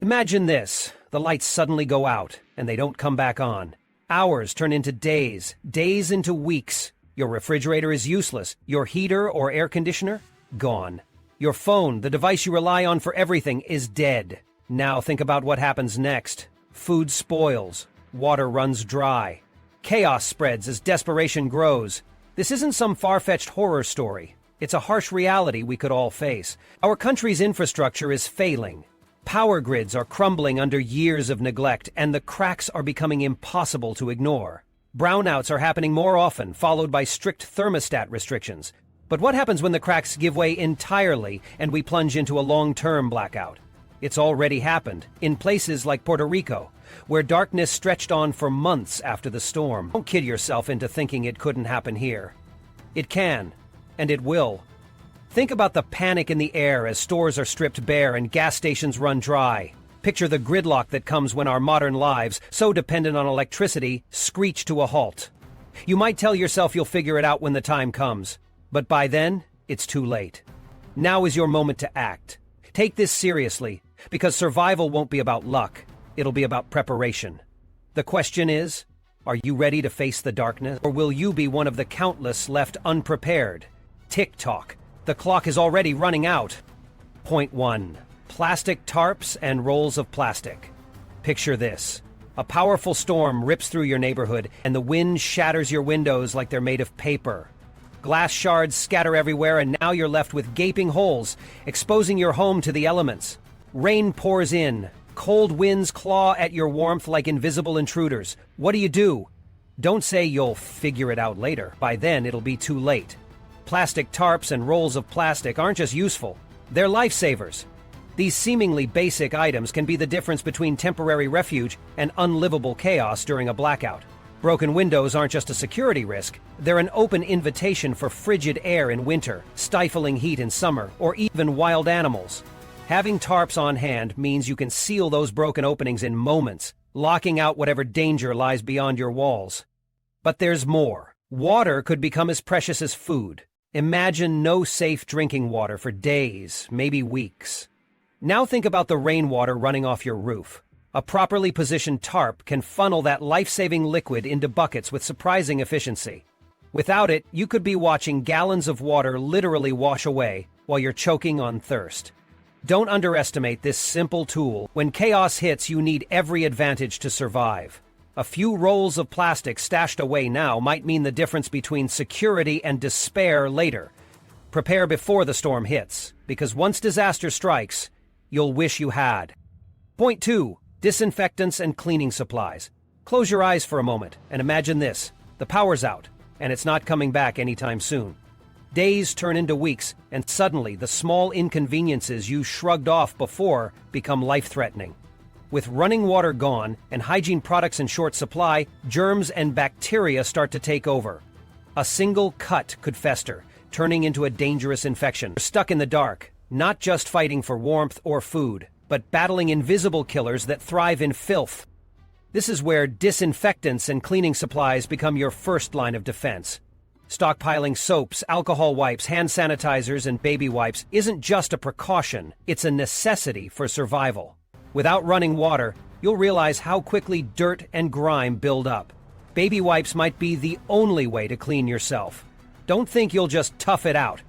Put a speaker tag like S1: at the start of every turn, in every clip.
S1: Imagine this. The lights suddenly go out, and they don't come back on. Hours turn into days, days into weeks. Your refrigerator is useless. Your heater or air conditioner? Gone. Your phone, the device you rely on for everything, is dead. Now think about what happens next. Food spoils. Water runs dry. Chaos spreads as desperation grows. This isn't some far-fetched horror story. It's a harsh reality we could all face. Our country's infrastructure is failing. Power grids are crumbling under years of neglect, and the cracks are becoming impossible to ignore. Brownouts are happening more often, followed by strict thermostat restrictions. But what happens when the cracks give way entirely and we plunge into a long-term blackout? It's already happened, in places like Puerto Rico, where darkness stretched on for months after the storm. Don't kid yourself into thinking it couldn't happen here. It can, and it will. Think about the panic in the air as stores are stripped bare and gas stations run dry. Picture the gridlock that comes when our modern lives, so dependent on electricity, screech to a halt. You might tell yourself you'll figure it out when the time comes, but by then, it's too late. Now is your moment to act. Take this seriously, because survival won't be about luck. It'll be about preparation. The question is, are you ready to face the darkness, or will you be one of the countless left unprepared? Tick-tock. The clock is already running out. Point 1. Plastic tarps and rolls of plastic. Picture this. A powerful storm rips through your neighborhood, and the wind shatters your windows like they're made of paper. Glass shards scatter everywhere, and now you're left with gaping holes, exposing your home to the elements. Rain pours in. Cold winds claw at your warmth like invisible intruders. What do? Don't say you'll figure it out later. By then, it'll be too late. Plastic tarps and rolls of plastic aren't just useful. They're lifesavers. These seemingly basic items can be the difference between temporary refuge and unlivable chaos during a blackout. Broken windows aren't just a security risk. They're an open invitation for frigid air in winter, stifling heat in summer, or even wild animals. Having tarps on hand means you can seal those broken openings in moments, locking out whatever danger lies beyond your walls. But there's more. Water could become as precious as food. Imagine no safe drinking water for days, maybe weeks. Now think about the rainwater running off your roof. A properly positioned tarp can funnel that life-saving liquid into buckets with surprising efficiency. Without it, you could be watching gallons of water literally wash away while you're choking on thirst. Don't underestimate this simple tool. When chaos hits, you need every advantage to survive. A few rolls of plastic stashed away now might mean the difference between security and despair later. Prepare before the storm hits, because once disaster strikes, you'll wish you had. Point 2. Disinfectants and cleaning supplies. Close your eyes for a moment and imagine this. The power's out, and it's not coming back anytime soon. Days turn into weeks, and suddenly the small inconveniences you shrugged off before become life-threatening. With running water gone and hygiene products in short supply, germs and bacteria start to take over. A single cut could fester, turning into a dangerous infection. You're stuck in the dark, not just fighting for warmth or food, but battling invisible killers that thrive in filth. This is where disinfectants and cleaning supplies become your first line of defense. Stockpiling soaps, alcohol wipes, hand sanitizers, and baby wipes isn't just a precaution, it's a necessity for survival. Without running water, you'll realize how quickly dirt and grime build up. Baby wipes might be the only way to clean yourself. Don't think you'll just tough it out.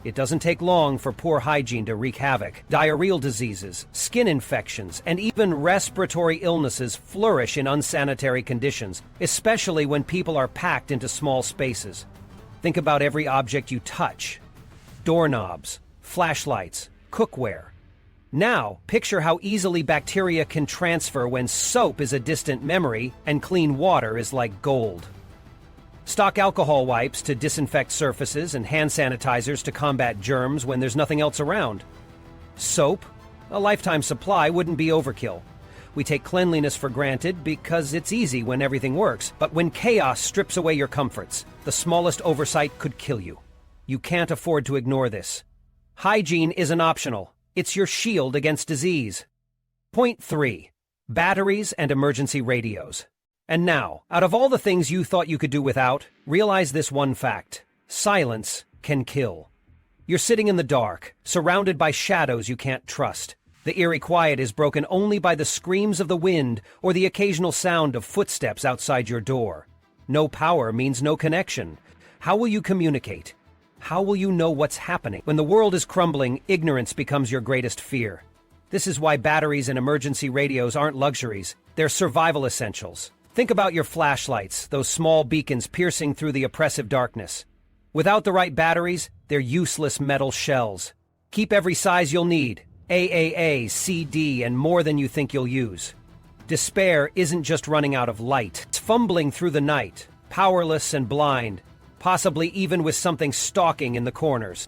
S1: It doesn't take long for poor hygiene to wreak havoc. Diarrheal diseases, skin infections, and even respiratory illnesses flourish in unsanitary conditions, especially when people are packed into small spaces. Think about every object you touch. Doorknobs, flashlights, cookware. Now, picture how easily bacteria can transfer when soap is a distant memory and clean water is like gold. Stock alcohol wipes to disinfect surfaces and hand sanitizers to combat germs when there's nothing else around. Soap? A lifetime supply wouldn't be overkill. We take cleanliness for granted because it's easy when everything works, but when chaos strips away your comforts, the smallest oversight could kill you. You can't afford to ignore this. Hygiene isn't optional. It's your shield against disease. Point 3. Batteries and emergency radios. And now, out of all the things you thought you could do without, realize this one fact. Silence can kill. You're sitting in the dark, surrounded by shadows you can't trust. The eerie quiet is broken only by the screams of the wind or the occasional sound of footsteps outside your door. No power means no connection. How will you communicate? How will you know what's happening? When the world is crumbling, ignorance becomes your greatest fear. This is why batteries and emergency radios aren't luxuries. They're survival essentials. Think about your flashlights, those small beacons piercing through the oppressive darkness. Without the right batteries, they're useless metal shells. Keep every size you'll need. AAA, CD, and more than you think you'll use. Despair isn't just running out of light. It's fumbling through the night, powerless and blind, possibly even with something stalking in the corners.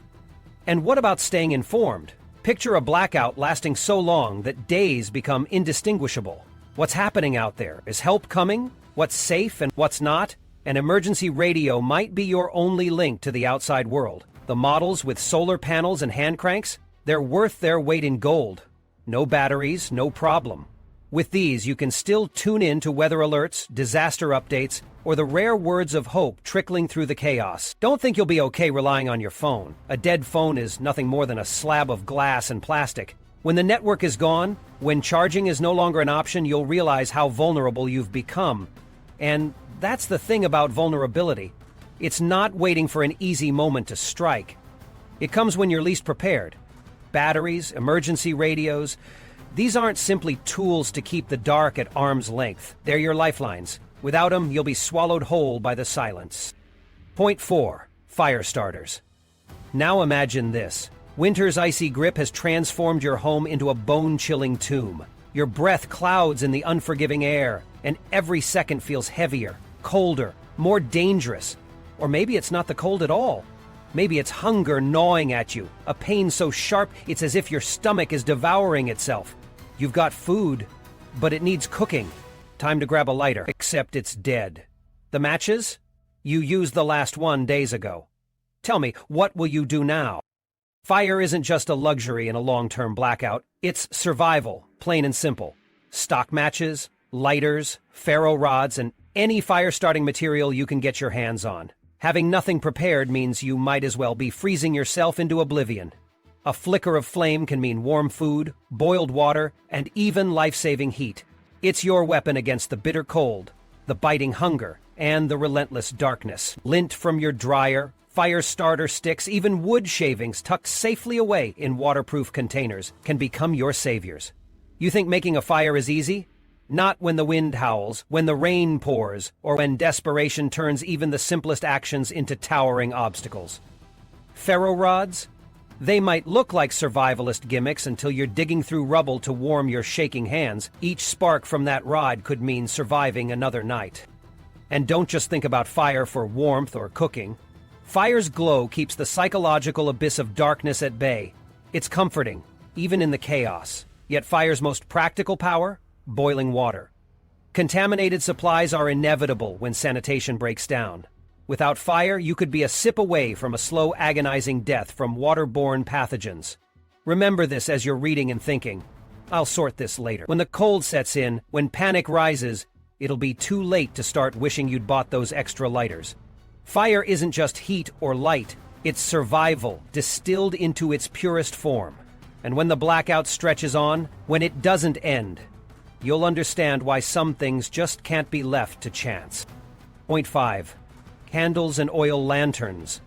S1: And what about staying informed? Picture a blackout lasting so long that days become indistinguishable. What's happening out there? Is help coming? What's safe and what's not? An emergency radio might be your only link to the outside world. The models with solar panels and hand cranks? They're worth their weight in gold. No batteries, no problem. With these, you can still tune in to weather alerts, disaster updates, or the rare words of hope trickling through the chaos. Don't think you'll be okay relying on your phone. A dead phone is nothing more than a slab of glass and plastic. When the network is gone, when charging is no longer an option, you'll realize how vulnerable you've become. And that's the thing about vulnerability. It's not waiting for an easy moment to strike. It comes when you're least prepared. Batteries, emergency radios, these aren't simply tools to keep the dark at arm's length. They're your lifelines. Without them, you'll be swallowed whole by the silence. Point 4. Fire starters. Now imagine this. Winter's icy grip has transformed your home into a bone-chilling tomb. Your breath clouds in the unforgiving air, and every second feels heavier, colder, more dangerous. Or maybe it's not the cold at all. Maybe it's hunger gnawing at you, a pain so sharp it's as if your stomach is devouring itself. You've got food, but it needs cooking. Time to grab a lighter, except it's dead. The matches? You used the last one days ago. Tell me, what will you do now? Fire isn't just a luxury in a long-term blackout. It's survival, plain and simple. Stock matches, lighters, ferro rods, and any fire-starting material you can get your hands on. Having nothing prepared means you might as well be freezing yourself into oblivion. A flicker of flame can mean warm food, boiled water, and even life-saving heat. It's your weapon against the bitter cold, the biting hunger, and the relentless darkness. Lint from your dryer, fire starter sticks, even wood shavings tucked safely away in waterproof containers can become your saviors. You think making a fire is easy? Not when the wind howls, when the rain pours, or when desperation turns even the simplest actions into towering obstacles. Ferro rods? They might look like survivalist gimmicks until you're digging through rubble to warm your shaking hands. Each spark from that rod could mean surviving another night. And don't just think about fire for warmth or cooking. Fire's glow keeps the psychological abyss of darkness at bay. It's comforting, even in the chaos. Yet fire's most practical power? Boiling water. Contaminated supplies are inevitable when sanitation breaks down. Without fire, you could be a sip away from a slow, agonizing death from waterborne pathogens. Remember this as you're reading and thinking. I'll sort this later. When the cold sets in, when panic rises, it'll be too late to start wishing you'd bought those extra lighters. Fire isn't just heat or light, it's survival, distilled into its purest form. And when the blackout stretches on, when it doesn't end, you'll understand why some things just can't be left to chance. Point 5. Candles and oil lanterns.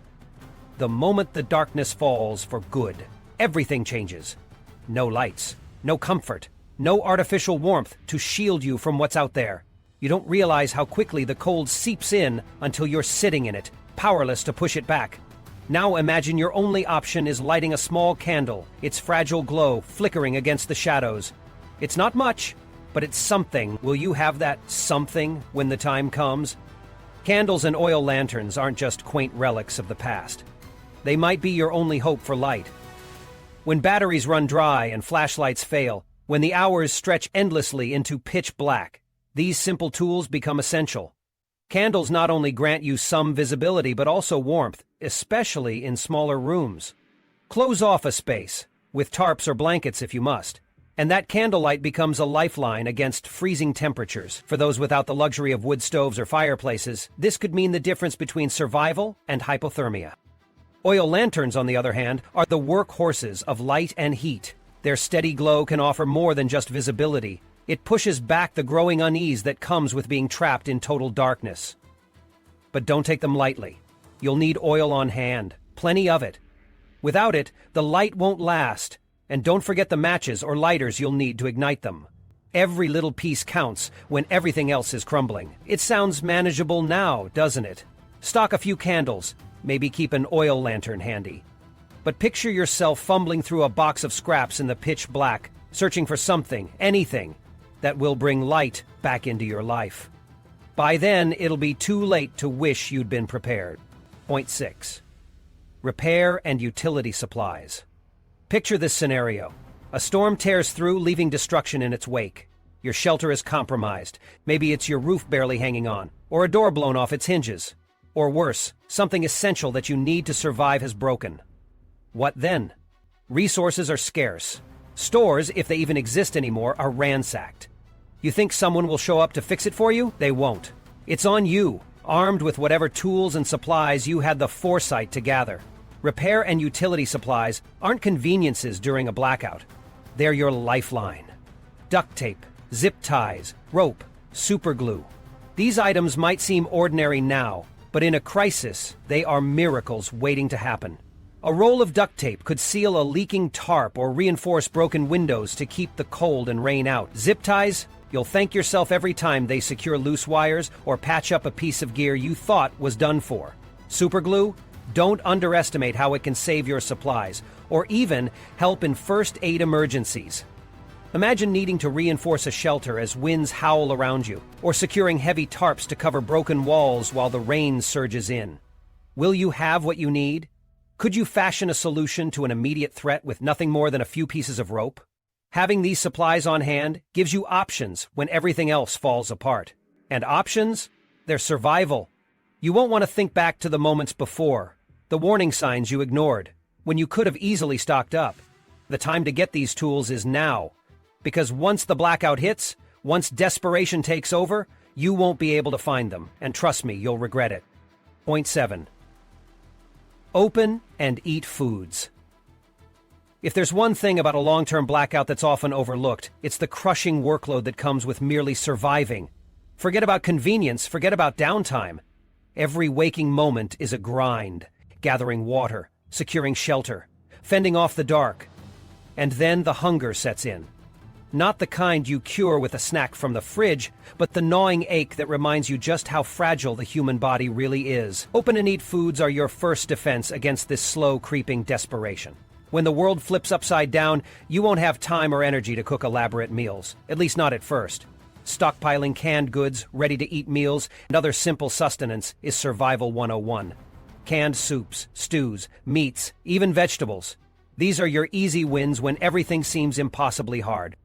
S1: The moment the darkness falls for good, everything changes. No lights, no comfort, no artificial warmth to shield you from what's out there. You don't realize how quickly the cold seeps in until you're sitting in it, powerless to push it back. Now imagine your only option is lighting a small candle, its fragile glow flickering against the shadows. It's not much, but it's something. Will you have that something when the time comes? Candles and oil lanterns aren't just quaint relics of the past. They might be your only hope for light. When batteries run dry and flashlights fail, when the hours stretch endlessly into pitch black, these simple tools become essential. Candles not only grant you some visibility but also warmth, especially in smaller rooms. Close off a space, with tarps or blankets if you must, and that candlelight becomes a lifeline against freezing temperatures. For those without the luxury of wood stoves or fireplaces, this could mean the difference between survival and hypothermia. Oil lanterns, on the other hand, are the workhorses of light and heat. Their steady glow can offer more than just visibility. It pushes back the growing unease that comes with being trapped in total darkness. But don't take them lightly. You'll need oil on hand, plenty of it. Without it, the light won't last, and don't forget the matches or lighters you'll need to ignite them. Every little piece counts when everything else is crumbling. It sounds manageable now, doesn't it? Stock a few candles, maybe keep an oil lantern handy. But picture yourself fumbling through a box of scraps in the pitch black, searching for something, anything, that will bring light back into your life. By then, it'll be too late to wish you'd been prepared. Point 6. Repair and utility supplies. Picture this scenario. A storm tears through, leaving destruction in its wake. Your shelter is compromised. Maybe it's your roof barely hanging on, or a door blown off its hinges. Or worse, something essential that you need to survive has broken. What then? Resources are scarce. Stores, if they even exist anymore, are ransacked. You think someone will show up to fix it for you? They won't. It's on you, armed with whatever tools and supplies you had the foresight to gather. Repair and utility supplies aren't conveniences during a blackout. They're your lifeline. Duct tape, zip ties, rope, super glue. These items might seem ordinary now, but in a crisis, they are miracles waiting to happen. A roll of duct tape could seal a leaking tarp or reinforce broken windows to keep the cold and rain out. Zip ties? You'll thank yourself every time they secure loose wires or patch up a piece of gear you thought was done for. Super glue? Don't underestimate how it can save your supplies, or even help in first aid emergencies. Imagine needing to reinforce a shelter as winds howl around you, or securing heavy tarps to cover broken walls while the rain surges in. Will you have what you need? Could you fashion a solution to an immediate threat with nothing more than a few pieces of rope? Having these supplies on hand gives you options when everything else falls apart. And options? They're survival. You won't want to think back to the moments before, the warning signs you ignored, when you could have easily stocked up. The time to get these tools is now. Because once the blackout hits, once desperation takes over, you won't be able to find them, and trust me, you'll regret it. Point 7. Open and eat foods. If there's one thing about a long-term blackout that's often overlooked, it's the crushing workload that comes with merely surviving. Forget about convenience, forget about downtime. Every waking moment is a grind, gathering water, securing shelter, fending off the dark. And then the hunger sets in. Not the kind you cure with a snack from the fridge, but the gnawing ache that reminds you just how fragile the human body really is. Open and eat foods are your first defense against this slow creeping desperation. When the world flips upside down, you won't have time or energy to cook elaborate meals, at least not at first. Stockpiling canned goods, ready-to-eat meals, and other simple sustenance is Survival 101. Canned soups, stews, meats, even vegetables. These are your easy wins when everything seems impossibly hard.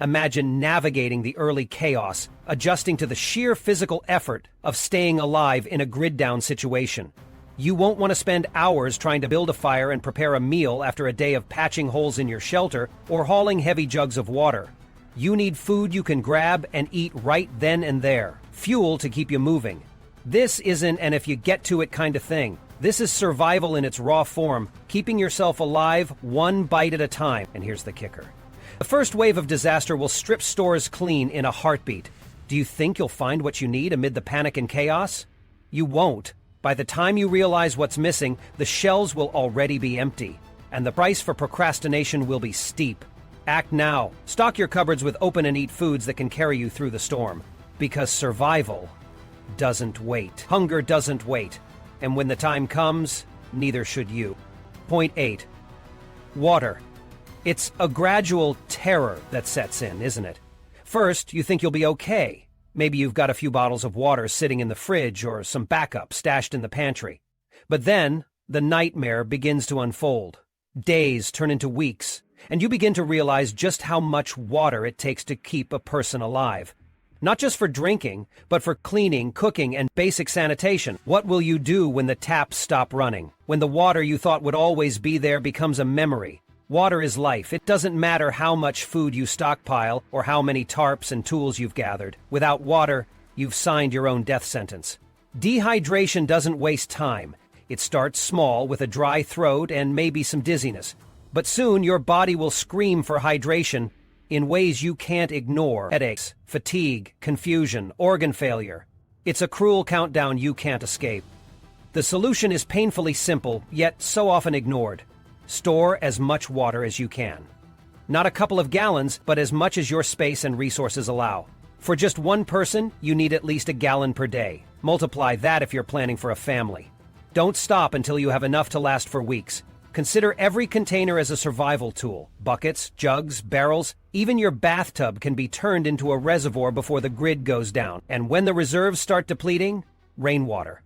S1: Imagine navigating the early chaos, adjusting to the sheer physical effort of staying alive in a grid-down situation. You won't want to spend hours trying to build a fire and prepare a meal after a day of patching holes in your shelter or hauling heavy jugs of water. You need food you can grab and eat right then and there. Fuel to keep you moving. This isn't an if-you-get-to-it kind of thing. This is survival in its raw form, keeping yourself alive one bite at a time. And here's the kicker. The first wave of disaster will strip stores clean in a heartbeat. Do you think you'll find what you need amid the panic and chaos? You won't. By the time you realize what's missing, the shelves will already be empty, and the price for procrastination will be steep. Act now. Stock your cupboards with open and eat foods that can carry you through the storm. Because survival doesn't wait. Hunger doesn't wait. And when the time comes, neither should you. Point 8. Water. It's a gradual terror that sets in, isn't it? First, you think you'll be okay. Maybe you've got a few bottles of water sitting in the fridge or some backup stashed in the pantry. But then, the nightmare begins to unfold. Days turn into weeks, and you begin to realize just how much water it takes to keep a person alive. Not just for drinking, but for cleaning, cooking, and basic sanitation. What will you do when the taps stop running? When the water you thought would always be there becomes a memory? Water is life. It doesn't matter how much food you stockpile or how many tarps and tools you've gathered. Without water, you've signed your own death sentence. Dehydration doesn't waste time. It starts small with a dry throat and maybe some dizziness. But soon your body will scream for hydration in ways you can't ignore. Headaches, fatigue, confusion, organ failure. It's a cruel countdown you can't escape. The solution is painfully simple, yet so often ignored. Store as much water as you can. Not a couple of gallons, but as much as your space and resources allow. For just one person, you need at least a gallon per day. Multiply that if you're planning for a family. Don't stop until you have enough to last for weeks. Consider every container as a survival tool. Buckets, jugs, barrels, even your bathtub can be turned into a reservoir before the grid goes down. And when the reserves start depleting, rainwater.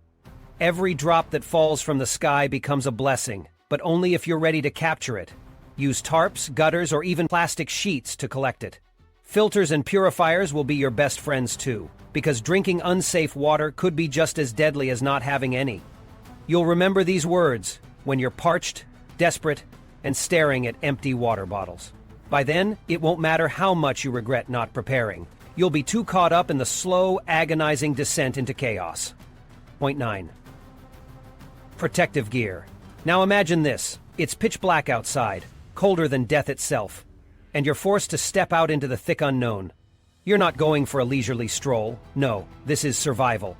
S1: Every drop that falls from the sky becomes a blessing, but only if you're ready to capture it. Use tarps, gutters, or even plastic sheets to collect it. Filters and purifiers will be your best friends too, because drinking unsafe water could be just as deadly as not having any. You'll remember these words when you're parched, desperate, and staring at empty water bottles. By then, it won't matter how much you regret not preparing. You'll be too caught up in the slow, agonizing descent into chaos. Point 9. Protective gear. Now imagine this. It's pitch black outside, colder than death itself, and you're forced to step out into the thick unknown. You're not going for a leisurely stroll. No, this is survival.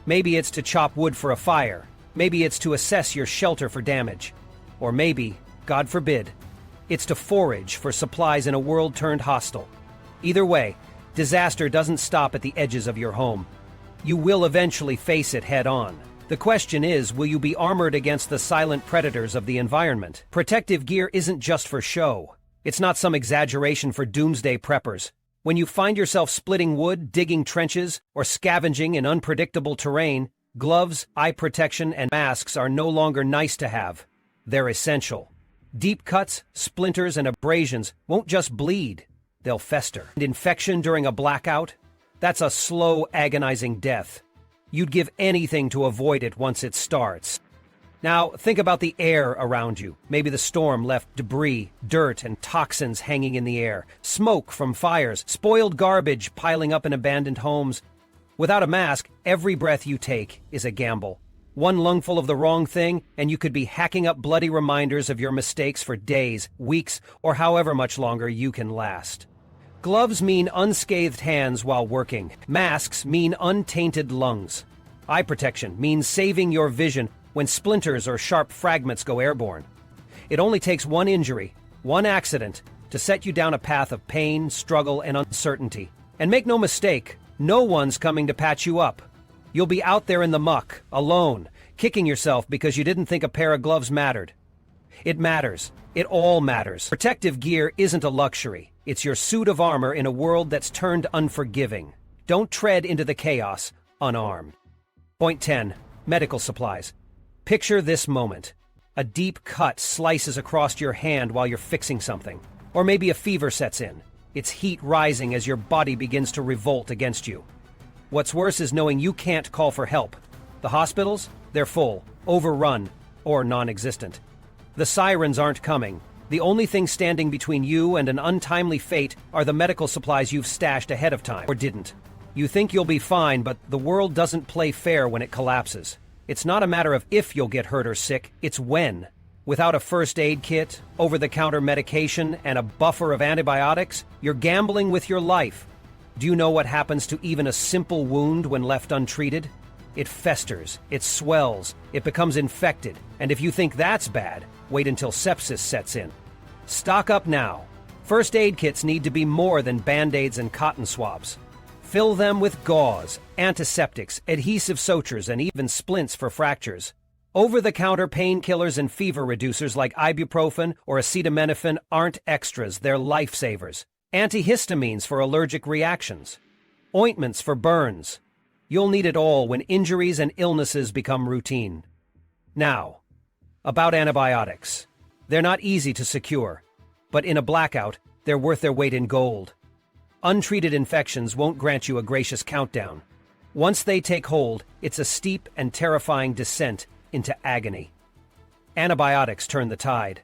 S1: Maybe it's to chop wood for a fire. Maybe it's to assess your shelter for damage. Or maybe, God forbid, it's to forage for supplies in a world turned hostile. Either way, disaster doesn't stop at the edges of your home. You will eventually face it head on. The question is, will you be armored against the silent predators of the environment? Protective gear isn't just for show. It's not some exaggeration for doomsday preppers. When you find yourself splitting wood, digging trenches, or scavenging in unpredictable terrain, gloves, eye protection, and masks are no longer nice to have. They're essential. Deep cuts, splinters, and abrasions won't just bleed. They'll fester. And infection during a blackout? That's a slow, agonizing death. You'd give anything to avoid it once it starts. Now, think about the air around you. Maybe the storm left debris, dirt, and toxins hanging in the air. Smoke from fires, spoiled garbage piling up in abandoned homes. Without a mask, every breath you take is a gamble. One lungful of the wrong thing, and you could be hacking up bloody reminders of your mistakes for days, weeks, or however much longer you can last. Gloves mean unscathed hands while working. Masks mean untainted lungs. Eye protection means saving your vision when splinters or sharp fragments go airborne. It only takes one injury, one accident, to set you down a path of pain, struggle, and uncertainty. And make no mistake, no one's coming to patch you up. You'll be out there in the muck, alone, kicking yourself because you didn't think a pair of gloves mattered. It matters. It all matters. Protective gear isn't a luxury. It's your suit of armor in a world that's turned unforgiving. Don't tread into the chaos unarmed. Point 10. Medical supplies. Picture this moment. A deep cut slices across your hand while you're fixing something. Or maybe a fever sets in. Its heat rising as your body begins to revolt against you. What's worse is knowing you can't call for help. The hospitals? They're full, overrun, or non-existent. The sirens aren't coming. The only thing standing between you and an untimely fate are the medical supplies you've stashed ahead of time, or didn't. You think you'll be fine, but the world doesn't play fair when it collapses. It's not a matter of if you'll get hurt or sick, it's when. Without a first aid kit, over-the-counter medication, and a buffer of antibiotics, you're gambling with your life. Do you know what happens to even a simple wound when left untreated? It festers, it swells, it becomes infected, and if you think that's bad, wait until sepsis sets in. Stock up now. First aid kits need to be more than Band-Aids and cotton swabs. Fill them with gauze, antiseptics, adhesive sutures, and even splints for fractures. Over-the-counter painkillers and fever reducers like ibuprofen or acetaminophen aren't extras, they're lifesavers. Antihistamines for allergic reactions. Ointments for burns. You'll need it all when injuries and illnesses become routine. Now, about antibiotics. They're not easy to secure, but in a blackout, they're worth their weight in gold. Untreated infections won't grant you a gracious countdown. Once they take hold, it's a steep and terrifying descent into agony. Antibiotics turn the tide.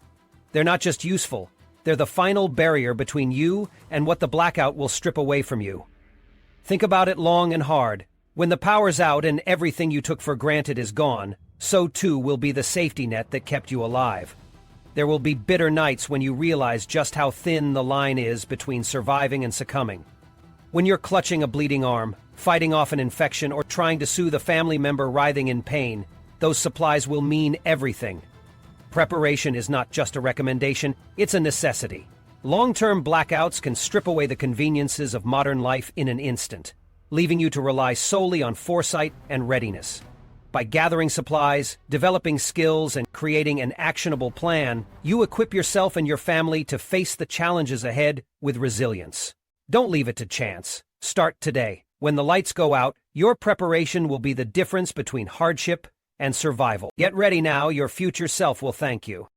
S1: They're not just useful, they're the final barrier between you and what the blackout will strip away from you. Think about it long and hard. When the power's out and everything you took for granted is gone, so too will be the safety net that kept you alive. There will be bitter nights when you realize just how thin the line is between surviving and succumbing. When you're clutching a bleeding arm, fighting off an infection, or trying to soothe a family member writhing in pain, those supplies will mean everything. Preparation is not just a recommendation, it's a necessity. Long-term blackouts can strip away the conveniences of modern life in an instant, leaving you to rely solely on foresight and readiness. By gathering supplies, developing skills, and creating an actionable plan, you equip yourself and your family to face the challenges ahead with resilience. Don't leave it to chance. Start today. When the lights go out, your preparation will be the difference between hardship and survival. Get ready now, your future self will thank you.